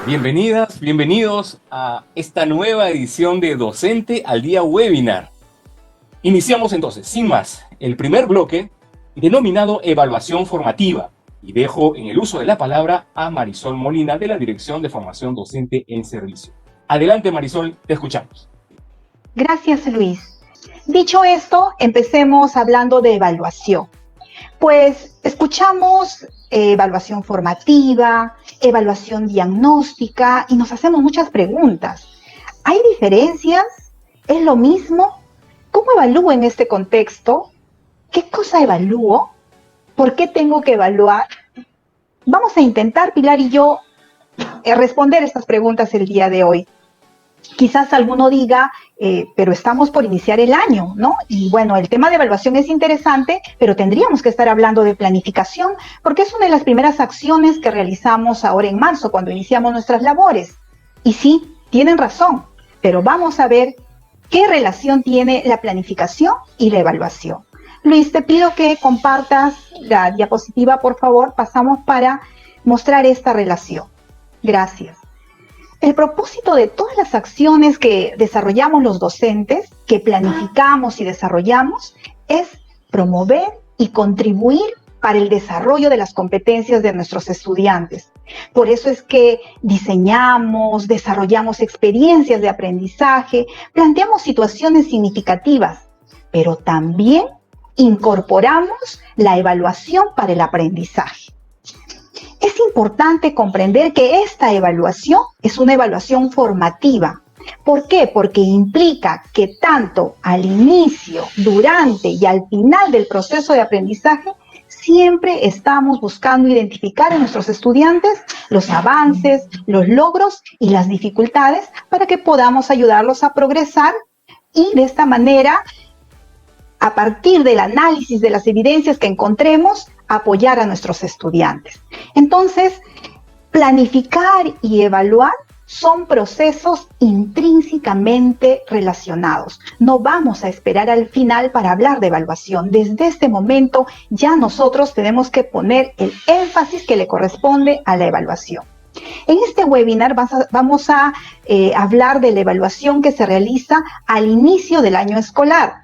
Bienvenidas, bienvenidos a esta nueva edición de Docente al Día Webinar. Iniciamos entonces, sin más, el primer bloque denominado Evaluación Formativa, y dejo en el uso de la palabra a Marisol Molina de la Dirección de Formación Docente en Servicio. Adelante, Marisol, te escuchamos. Gracias, Luis. Dicho esto, empecemos hablando de evaluación. Pues escuchamos evaluación formativa, evaluación diagnóstica y nos hacemos muchas preguntas. ¿Hay diferencias? ¿Es lo mismo? ¿Cómo evalúo en este contexto? ¿Qué cosa evalúo? ¿Por qué tengo que evaluar? Vamos a intentar, Pilar y yo, responder estas preguntas el día de hoy. Quizás alguno diga, pero estamos por iniciar el año, ¿no? Y bueno, el tema de evaluación es interesante, pero tendríamos que estar hablando de planificación, porque es una de las primeras acciones que realizamos ahora en marzo, cuando iniciamos nuestras labores. Y sí, tienen razón, pero vamos a ver qué relación tiene la planificación y la evaluación. Luis, te pido que compartas la diapositiva, por favor. Pasamos para mostrar esta relación. Gracias. El propósito de todas las acciones que desarrollamos los docentes, que planificamos y desarrollamos, es promover y contribuir para el desarrollo de las competencias de nuestros estudiantes. Por eso es que diseñamos, desarrollamos experiencias de aprendizaje, planteamos situaciones significativas, pero también incorporamos la evaluación para el aprendizaje. Es importante comprender que esta evaluación es una evaluación formativa. ¿Por qué? Porque implica que tanto al inicio, durante y al final del proceso de aprendizaje, siempre estamos buscando identificar en nuestros estudiantes los avances, los logros y las dificultades para que podamos ayudarlos a progresar y de esta manera, a partir del análisis de las evidencias que encontremos, apoyar a nuestros estudiantes. Entonces, planificar y evaluar son procesos intrínsecamente relacionados. No vamos a esperar al final para hablar de evaluación. Desde este momento ya nosotros tenemos que poner el énfasis que le corresponde a la evaluación. En este webinar vamos a hablar de la evaluación que se realiza al inicio del año escolar.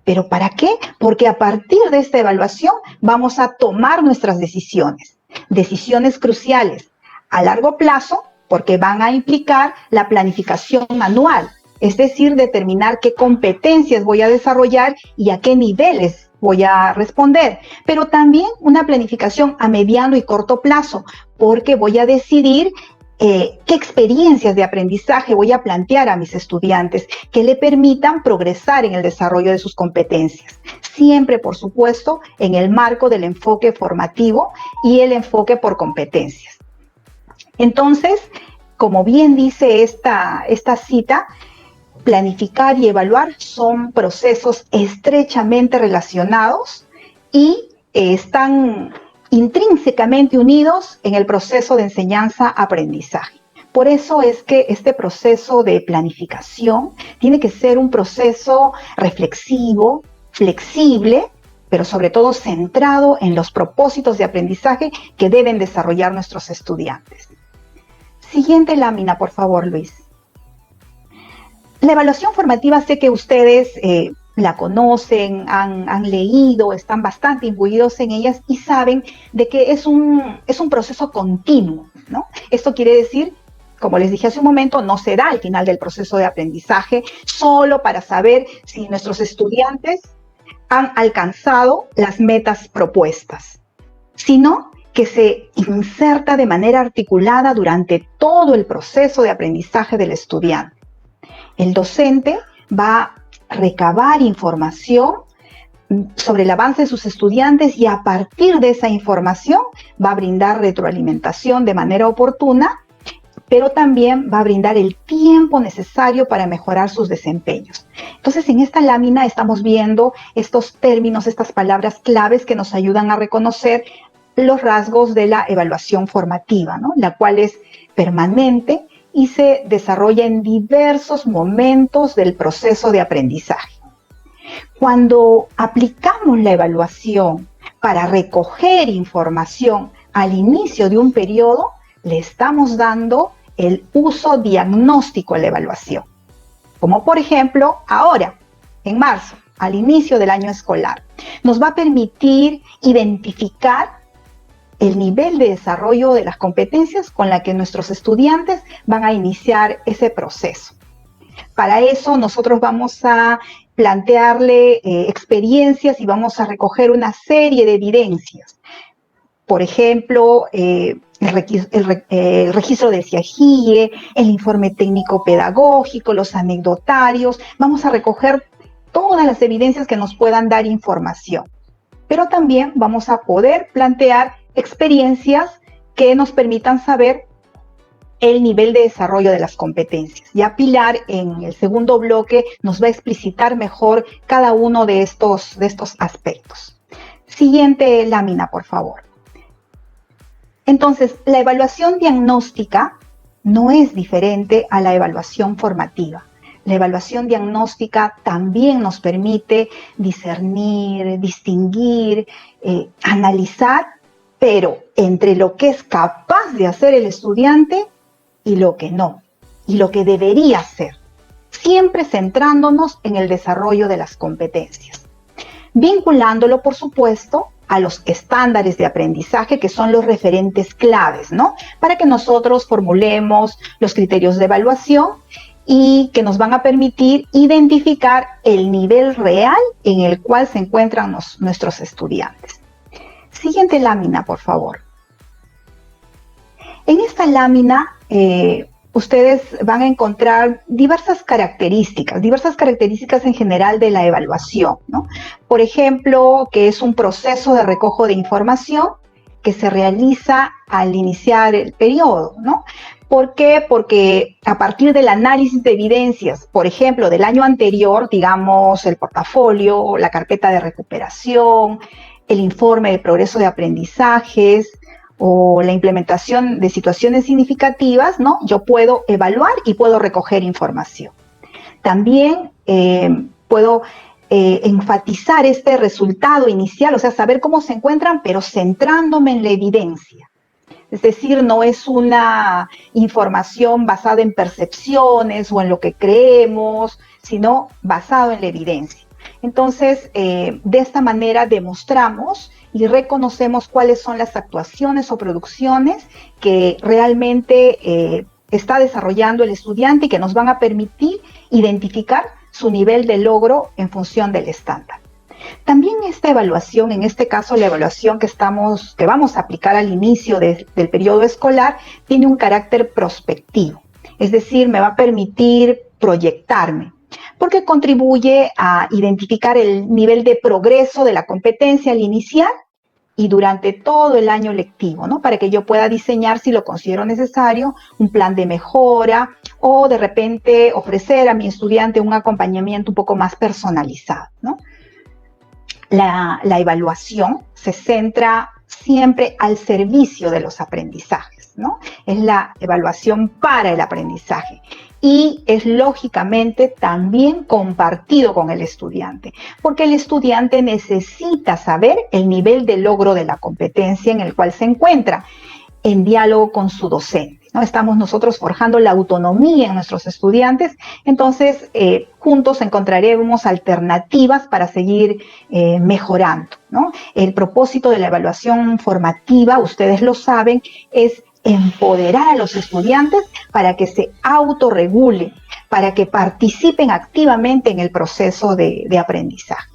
¿Pero para qué? Porque a partir de esta evaluación vamos a tomar nuestras decisiones cruciales a largo plazo, porque van a implicar la planificación anual, es decir, determinar qué competencias voy a desarrollar y a qué niveles voy a responder, pero también una planificación a mediano y corto plazo, porque voy a decidir qué experiencias de aprendizaje voy a plantear a mis estudiantes que le permitan progresar en el desarrollo de sus competencias. Siempre, por supuesto, en el marco del enfoque formativo y el enfoque por competencias. Entonces, como bien dice esta cita, planificar y evaluar son procesos estrechamente relacionados y están intrínsecamente unidos en el proceso de enseñanza-aprendizaje. Por eso es que este proceso de planificación tiene que ser un proceso reflexivo, flexible, pero sobre todo centrado en los propósitos de aprendizaje que deben desarrollar nuestros estudiantes. Siguiente lámina, por favor, Luis. La evaluación formativa, sé que ustedes la conocen, han leído, están bastante imbuidos en ellas y saben de que es un proceso continuo, ¿no? Esto quiere decir, como les dije hace un momento, no se da al final del proceso de aprendizaje solo para saber si nuestros estudiantes han alcanzado las metas propuestas, sino que se inserta de manera articulada durante todo el proceso de aprendizaje del estudiante. El docente va a recabar información sobre el avance de sus estudiantes y a partir de esa información va a brindar retroalimentación de manera oportuna, pero también va a brindar el tiempo necesario para mejorar sus desempeños. Entonces, en esta lámina estamos viendo estos términos, estas palabras claves que nos ayudan a reconocer los rasgos de la evaluación formativa, ¿no? La cual es permanente y se desarrolla en diversos momentos del proceso de aprendizaje. Cuando aplicamos la evaluación para recoger información al inicio de un periodo, le estamos dando el uso diagnóstico de la evaluación. Como por ejemplo, ahora, en marzo, al inicio del año escolar, nos va a permitir identificar el nivel de desarrollo de las competencias con la que nuestros estudiantes van a iniciar ese proceso. Para eso nosotros vamos a plantearle experiencias y vamos a recoger una serie de evidencias. Por ejemplo, el registro del CIAGIE, el informe técnico pedagógico, los anecdotarios. Vamos a recoger todas las evidencias que nos puedan dar información. Pero también vamos a poder plantear experiencias que nos permitan saber el nivel de desarrollo de las competencias. Ya Pilar, en el segundo bloque, nos va a explicitar mejor cada uno de estos aspectos. Siguiente lámina, por favor. Entonces, la evaluación diagnóstica no es diferente a la evaluación formativa. La evaluación diagnóstica también nos permite discernir, distinguir, analizar, pero entre lo que es capaz de hacer el estudiante y lo que no, y lo que debería hacer, siempre centrándonos en el desarrollo de las competencias, vinculándolo, por supuesto, a los estándares de aprendizaje que son los referentes claves, ¿no? Para que nosotros formulemos los criterios de evaluación y que nos van a permitir identificar el nivel real en el cual se encuentran nuestros estudiantes. Siguiente lámina, por favor. En esta lámina, ustedes van a encontrar diversas características en general de la evaluación, ¿no? Por ejemplo, que es un proceso de recojo de información que se realiza al iniciar el periodo, ¿no? ¿Por qué? Porque a partir del análisis de evidencias, por ejemplo, del año anterior, digamos, el portafolio, la carpeta de recuperación, el informe de progreso de aprendizajes, o la implementación de situaciones significativas, ¿no? Yo puedo evaluar y puedo recoger información. También puedo enfatizar este resultado inicial, o sea, saber cómo se encuentran, pero centrándome en la evidencia. Es decir, no es una información basada en percepciones o en lo que creemos, sino basado en la evidencia. Entonces, de esta manera demostramos y reconocemos cuáles son las actuaciones o producciones que realmente está desarrollando el estudiante y que nos van a permitir identificar su nivel de logro en función del estándar. También esta evaluación, en este caso la evaluación que vamos a aplicar al inicio del periodo escolar, tiene un carácter prospectivo, es decir, me va a permitir proyectarme, porque contribuye a identificar el nivel de progreso de la competencia al iniciar y durante todo el año lectivo, ¿no? Para que yo pueda diseñar, si lo considero necesario, un plan de mejora o de repente ofrecer a mi estudiante un acompañamiento un poco más personalizado, ¿no? La evaluación se centra siempre al servicio de los aprendizajes, ¿no? Es la evaluación para el aprendizaje y es lógicamente también compartido con el estudiante, porque el estudiante necesita saber el nivel de logro de la competencia en el cual se encuentra, en diálogo con su docente, ¿no? Estamos nosotros forjando la autonomía en nuestros estudiantes, entonces juntos encontraremos alternativas para seguir mejorando, ¿no? El propósito de la evaluación formativa, ustedes lo saben, es empoderar a los estudiantes para que se autorregulen, para que participen activamente en el proceso de aprendizaje.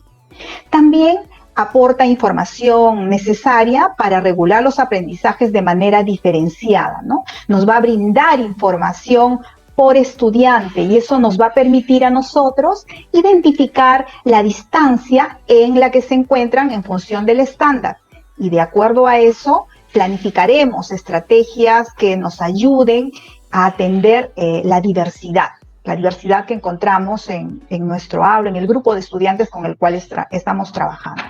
También aporta información necesaria para regular los aprendizajes de manera diferenciada, ¿no? Nos va a brindar información por estudiante y eso nos va a permitir a nosotros identificar la distancia en la que se encuentran en función del estándar y de acuerdo a eso planificaremos estrategias que nos ayuden a atender la diversidad que encontramos en nuestro aula, en el grupo de estudiantes con el cual estamos trabajando.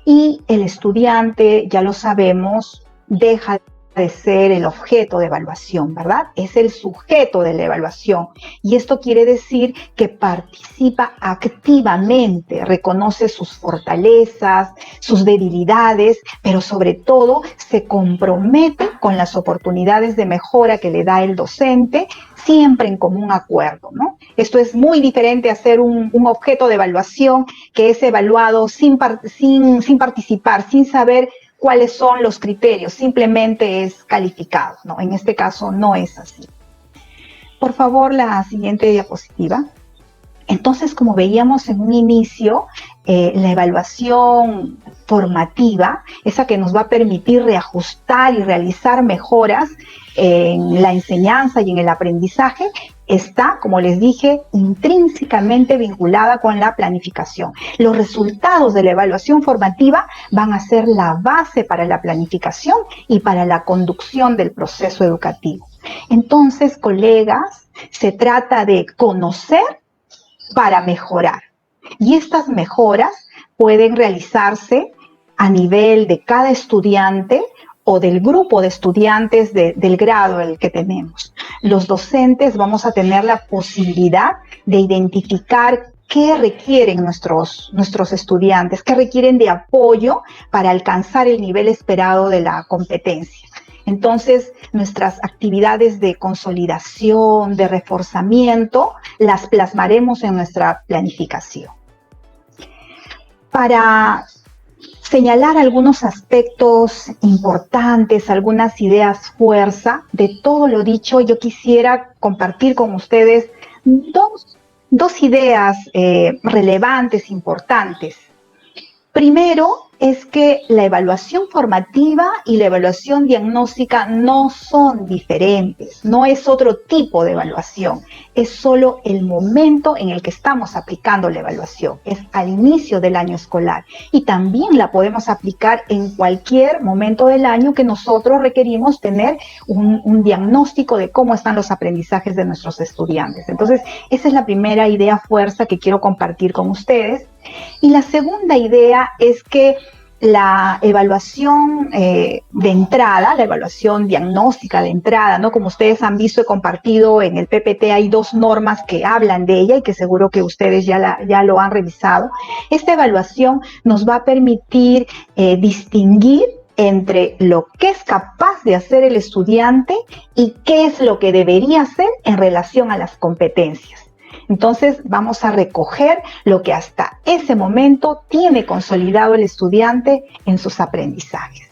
Y el estudiante, ya lo sabemos, deja de ser el objeto de evaluación, ¿verdad? Es el sujeto de la evaluación. Y esto quiere decir que participa activamente, reconoce sus fortalezas, sus debilidades, pero sobre todo se compromete con las oportunidades de mejora que le da el docente, siempre en común acuerdo, ¿no? Esto es muy diferente a ser un objeto de evaluación que es evaluado sin participar, sin saber cuáles son los criterios, simplemente es calificado, ¿no? En este caso no es así. Por favor, la siguiente diapositiva. Entonces, como veíamos en un inicio, la evaluación formativa, esa que nos va a permitir reajustar y realizar mejoras en la enseñanza y en el aprendizaje, está, como les dije, intrínsecamente vinculada con la planificación. Los resultados de la evaluación formativa van a ser la base para la planificación y para la conducción del proceso educativo. Entonces, colegas, se trata de conocer para mejorar. Y estas mejoras pueden realizarse a nivel de cada estudiante o del grupo de estudiantes del grado el que tenemos. Los docentes vamos a tener la posibilidad de identificar qué requieren nuestros estudiantes, qué requieren de apoyo para alcanzar el nivel esperado de la competencia. Entonces, nuestras actividades de consolidación, de reforzamiento, las plasmaremos en nuestra planificación. Para señalar algunos aspectos importantes, algunas ideas fuerza de todo lo dicho, yo quisiera compartir con ustedes dos ideas relevantes, importantes. Primero, es que la evaluación formativa y la evaluación diagnóstica no son diferentes, no es otro tipo de evaluación, es solo el momento en el que estamos aplicando la evaluación, es al inicio del año escolar y también la podemos aplicar en cualquier momento del año que nosotros requerimos tener un diagnóstico de cómo están los aprendizajes de nuestros estudiantes. Entonces, esa es la primera idea fuerza que quiero compartir con ustedes. Y la segunda idea es que la evaluación de entrada, la evaluación diagnóstica de entrada, ¿no? Como ustedes han visto, he compartido en el PPT, hay 2 normas que hablan de ella y que seguro que ustedes ya lo han revisado. Esta evaluación nos va a permitir distinguir entre lo que es capaz de hacer el estudiante y qué es lo que debería hacer en relación a las competencias. Entonces vamos a recoger lo que hasta ese momento tiene consolidado el estudiante en sus aprendizajes.